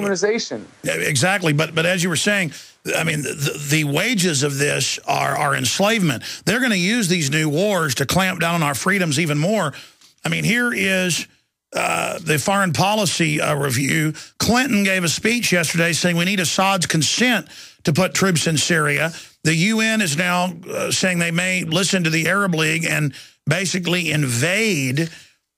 dehumanization. Exactly. But as you were saying, I mean, the wages of this are enslavement. They're going to use these new wars to clamp down on our freedoms even more. I mean, here is the foreign policy review. Clinton gave a speech yesterday saying we need Assad's consent to put troops in Syria. The UN is now saying they may listen to the Arab League and basically invade.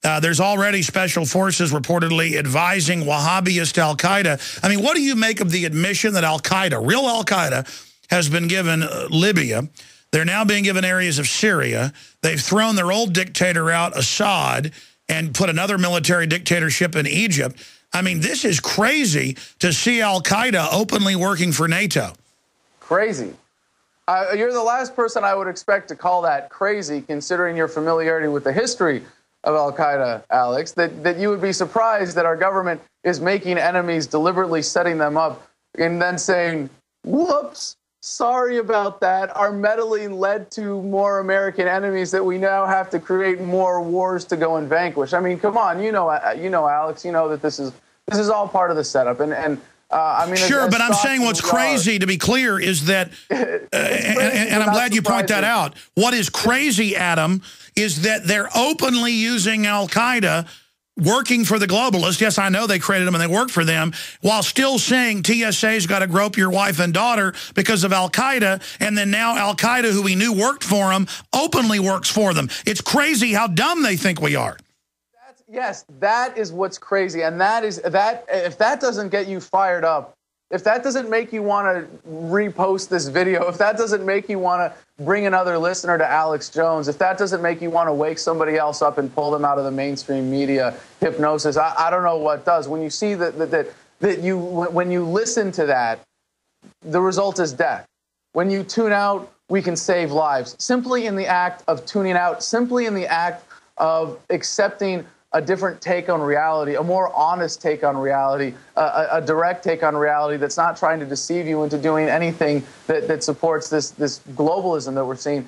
There's already special forces reportedly advising Wahhabist al-Qaeda. I mean, what do you make of the admission that al-Qaeda, real al-Qaeda, has been given Libya? They're now being given areas of Syria. They've thrown their old dictator out, Assad, and put another military dictatorship in Egypt. I mean, this is crazy to see al-Qaeda openly working for NATO. Crazy. You're the last person I would expect to call that crazy, considering your familiarity with the history of al-Qaeda, Alex, that you would be surprised that our government is making enemies, deliberately setting them up, and then saying, whoops, sorry about that. Our meddling led to more American enemies that we now have to create more wars to go and vanquish. I mean, come on, you know, Alex, you know that this is all part of the setup. And I mean, sure, but I'm saying what's crazy, to be clear, is that, and I'm glad you point that out. What is crazy, Adam, is that they're openly using al-Qaeda, working for the globalists. Yes, I know they created them and they work for them, while still saying TSA's got to grope your wife and daughter because of al-Qaeda, and then now al-Qaeda, who we knew worked for them, openly works for them. It's crazy how dumb they think we are. Yes, that is what's crazy, and if that doesn't get you fired up, if that doesn't make you want to repost this video, if that doesn't make you want to bring another listener to Alex Jones, if that doesn't make you want to wake somebody else up and pull them out of the mainstream media hypnosis, I don't know what does. When you see when you listen to that, the result is death. When you tune out, we can save lives. Simply in the act of tuning out, simply in the act of accepting a different take on reality, a more honest take on reality, a direct take on reality that's not trying to deceive you into doing anything that supports this globalism that we're seeing.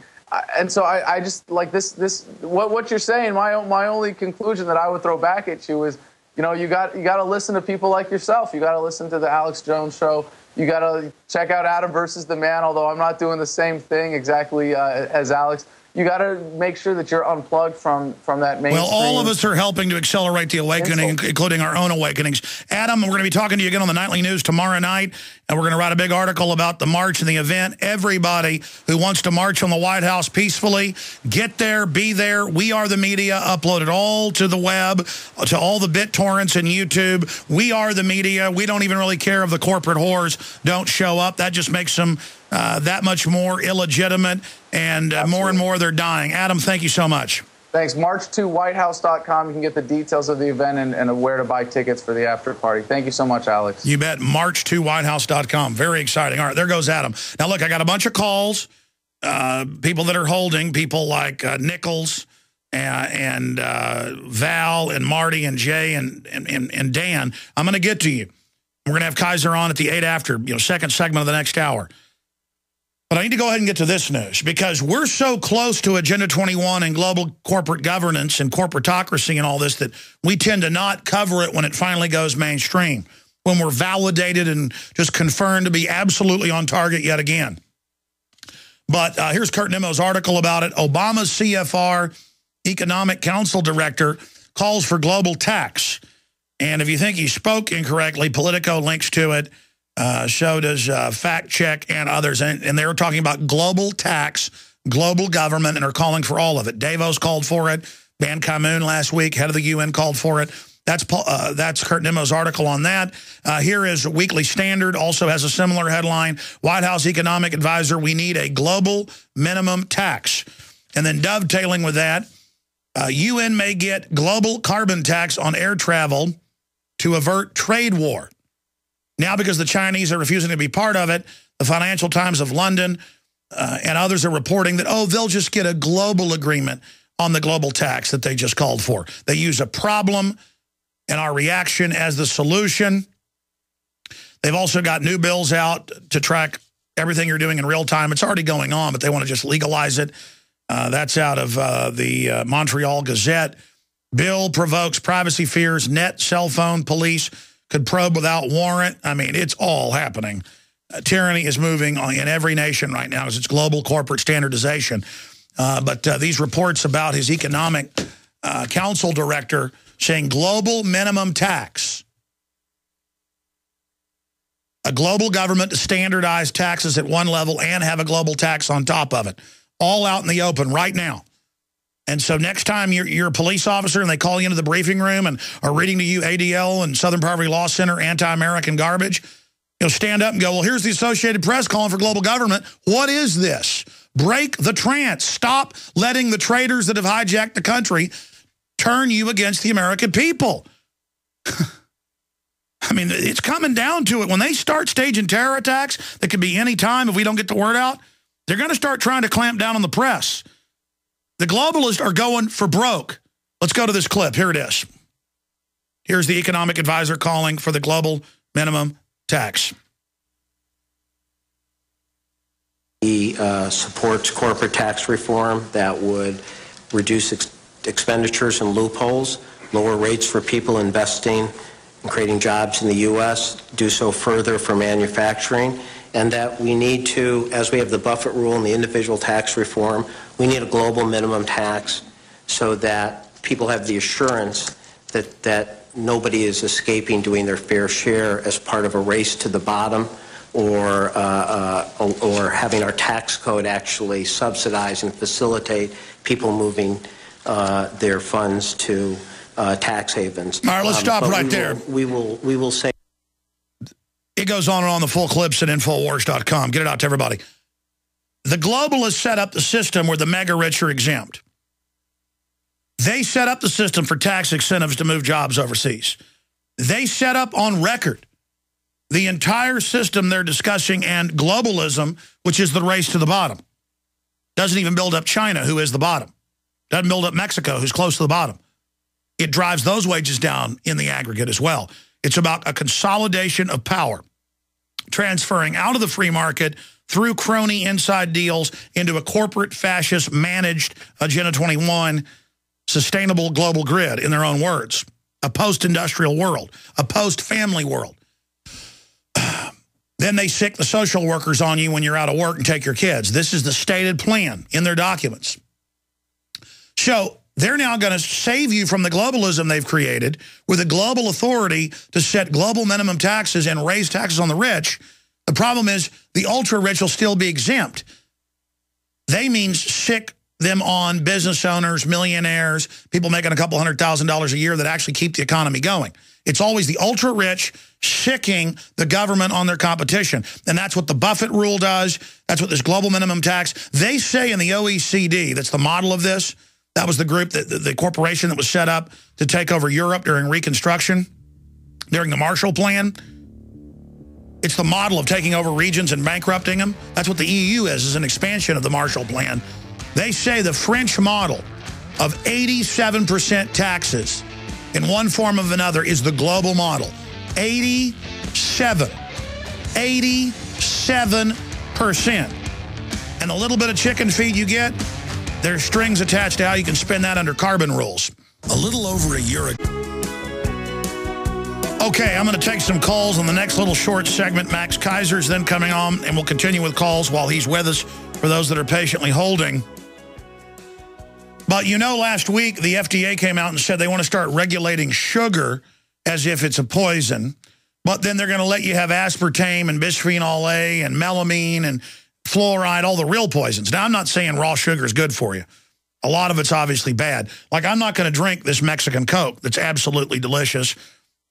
And so I just like this what you're saying. My only conclusion that I would throw back at you is, you know, you got to listen to people like yourself. You got to listen to the Alex Jones Show. You got to check out Adam versus the Man, although I'm not doing the same thing exactly as Alex. You got to make sure that you're unplugged from that mainstream. Well, all of us are helping to accelerate the awakening, including our own awakenings. Adam, we're going to be talking to you again on the Nightly News tomorrow night, and we're going to write a big article about the march and the event. Everybody who wants to march on the White House peacefully, get there, be there. We Are the Media, upload it all to the web, to all the BitTorrents and YouTube. We Are the Media. We don't even really care if the corporate whores don't show up. That just makes them that much more illegitimate, and more and more they're dying. Adam, thank you so much. Thanks. March2whitehouse.com. You can get the details of the event and where to buy tickets for the after party. Thank you so much, Alex. You bet. March2whitehouse.com. Very exciting. All right, there goes Adam. Now, look, I got a bunch of calls, people that are holding, people like Nichols and Val and Marty and Jay and Dan. I'm going to get to you. We're going to have Keiser on at the 8 after, second segment of the next hour. But I need to go ahead and get to this news, because we're so close to Agenda 21 and global corporate governance and corporatocracy and all this that we tend to not cover it when it finally goes mainstream, when we're validated and just confirmed to be absolutely on target yet again. But here's Kurt Nimmo's article about it. Obama's CFR Economic Council Director calls for global tax. And if you think he spoke incorrectly, Politico links to it. So does Fact Check and others. And they were talking about global tax, global government, and are calling for all of it. Davos called for it. Ban Ki-moon last week, head of the UN, called for it. That's Kurt Nimmo's article on that. Here is Weekly Standard, also has a similar headline. White House Economic Advisor, we need a global minimum tax. And then dovetailing with that, UN may get global carbon tax on air travel to avert trade war. Now, because the Chinese are refusing to be part of it, the Financial Times of London and others are reporting that, oh, they'll just get a global agreement on the global tax that they just called for. They use a problem and our reaction as the solution. They've also got new bills out to track everything you're doing in real time. It's already going on, but they want to just legalize it. That's out of the Montreal Gazette. Bill provokes privacy fears, net cell phone police could probe without warrant. I mean, it's all happening. Tyranny is moving in every nation right now as it's global corporate standardization. But these reports about his economic council director saying global minimum tax, a global government to standardize taxes at one level and have a global tax on top of it, all out in the open right now. And so next time you're a police officer and they call you into the briefing room and are reading to you ADL and Southern Poverty Law Center anti-American garbage, you'll stand up and go, well, here's the Associated Press calling for global government. What is this? Break the trance. Stop letting the traitors that have hijacked the country turn you against the American people. I mean, it's coming down to it. When they start staging terror attacks that could be any time if we don't get the word out, they're going to start trying to clamp down on the press. The globalists are going for broke. Let's go to this clip. Here it is. Here's the economic advisor calling for the global minimum tax. He supports corporate tax reform that would reduce expenditures and loopholes, lower rates for people investing and creating jobs in the U.S., do so further for manufacturing, and that we need to, as we have the Buffett rule and the individual tax reform, we need a global minimum tax so that people have the assurance that nobody is escaping doing their fair share as part of a race to the bottom, or having our tax code actually subsidize and facilitate people moving their funds to tax havens. All right, let's stop right there. We will say. It goes on and on, the full clips at Infowars.com. Get it out to everybody. The globalists set up the system where the mega rich are exempt. They set up the system for tax incentives to move jobs overseas. They set up on record the entire system they're discussing, and globalism, which is the race to the bottom. Doesn't even build up China, who is the bottom. Doesn't build up Mexico, who's close to the bottom. It drives those wages down in the aggregate as well. It's about a consolidation of power, transferring out of the free market through crony inside deals into a corporate fascist managed Agenda 21 sustainable global grid, in their own words, a post-industrial world, a post-family world. Then they sick the social workers on you when you're out of work and take your kids. This is the stated plan in their documents. So they're now going to save you from the globalism they've created with a global authority to set global minimum taxes and raise taxes on the rich. The problem is the ultra-rich will still be exempt. They mean sick them on business owners, millionaires, people making a couple $100,000 a year that actually keep the economy going. It's always the ultra-rich sicking the government on their competition. And that's what the Buffett rule does. That's what this global minimum tax. They say in the OECD, that's the model of this, that was the group, the corporation that was set up to take over Europe during Reconstruction, during the Marshall Plan. It's the model of taking over regions and bankrupting them. That's what the EU is an expansion of the Marshall Plan. They say the French model of 87% taxes in one form or another is the global model. 87%. And the little bit of chicken feed you get, there's strings attached to how you can spend that under carbon rules. A little over a year ago. Okay, I'm going to take some calls on the next little short segment. Max Keiser is then coming on, and we'll continue with calls while he's with us for those that are patiently holding. But you know, last week, the FDA came out and said they want to start regulating sugar as if it's a poison. But then they're going to let you have aspartame and bisphenol A and melamine and fluoride, all the real poisons. Now, I'm not saying raw sugar is good for you. A lot of it's obviously bad. Like, I'm not going to drink this Mexican Coke that's absolutely delicious,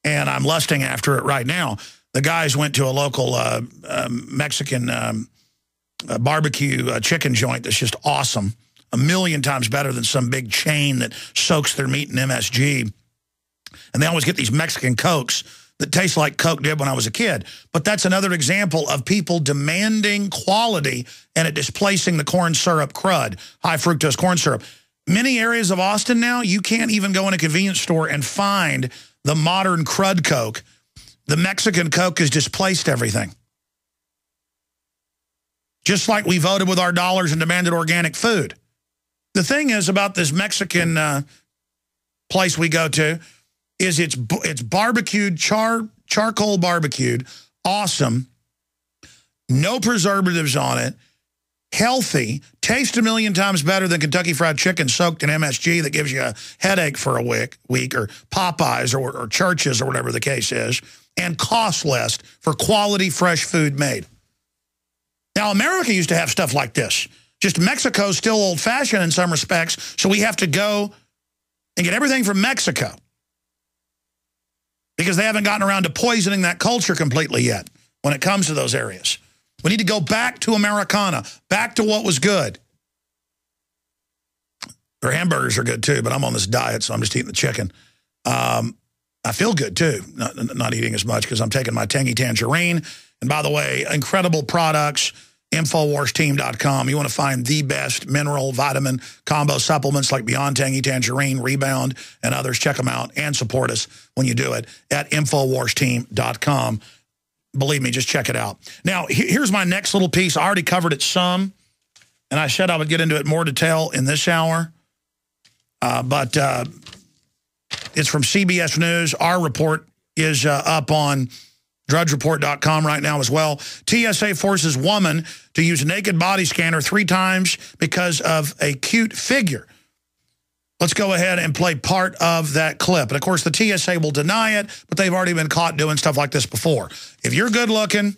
and I'm lusting after it right now. The guys went to a local Mexican barbecue chicken joint that's just awesome. 1,000,000 times better than some big chain that soaks their meat in MSG. And they always get these Mexican Cokes that taste like Coke did when I was a kid. But that's another example of people demanding quality and it displacing the corn syrup crud, high fructose corn syrup. Many areas of Austin now, you can't even go in a convenience store and find the modern crud Coke. The Mexican Coke has displaced everything. Just like we voted with our dollars and demanded organic food. The thing is about this Mexican place we go to is it's barbecued, charred charcoal barbecued, awesome, no preservatives on it, healthy, tastes a million times better than Kentucky Fried Chicken soaked in MSG that gives you a headache for a week or Popeyes or Church's or whatever the case is, and costs less for quality, fresh food made. Now, America used to have stuff like this. Just Mexico's still old-fashioned in some respects, so we have to go and get everything from Mexico because they haven't gotten around to poisoning that culture completely yet when it comes to those areas. We need to go back to Americana, back to what was good. Their hamburgers are good, too, but I'm on this diet, so I'm just eating the chicken. I feel good, too, not eating as much because I'm taking my tangy tangerine. And by the way, incredible products, InfoWarsTeam.com. You want to find the best mineral, vitamin combo supplements like Beyond Tangy Tangerine, Rebound, and others. Check them out and support us when you do it at InfoWarsTeam.com. Believe me, just check it out. Now, here's my next little piece. I already covered it some, and I said I would get into it more detail in this hour. But it's from CBS News. Our report is up on DrudgeReport.com right now as well. TSA forces woman to use naked body scanner 3 times because of a cute figure. Let's go ahead and play part of that clip. And, of course, the TSA will deny it, but they've already been caught doing stuff like this before. If you're good-looking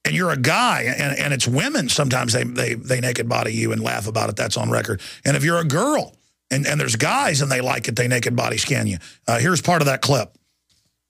and you're a guy, and it's women, sometimes they naked body you and laugh about it. That's on record. And if you're a girl and there's guys and they like it, they naked body scan you. Here's part of that clip.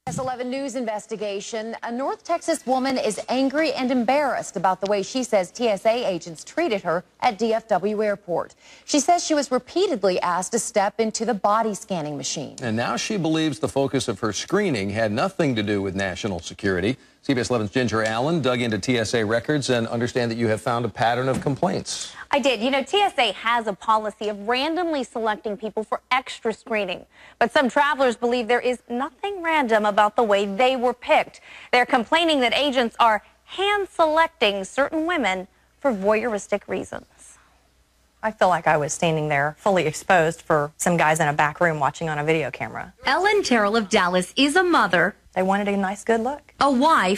TV.07 News investigation. A North Texas woman is angry and embarrassed about the way she says TSA agents treated her at DFW Airport. She says she was repeatedly asked to step into the body scanning machine. And now she believes the focus of her screening had nothing to do with national security. CBS 11's Ginger Allen dug into TSA records and understand that you have found a pattern of complaints. I did. You know, TSA has a policy of randomly selecting people for extra screening. But some travelers believe there is nothing random about the way they were picked. They're complaining that agents are hand-selecting certain women for voyeuristic reasons. I feel like I was standing there fully exposed for some guys in a back room watching on a video camera. Ellen Terrell of Dallas is a mother, They wanted a nice, good look. a wife,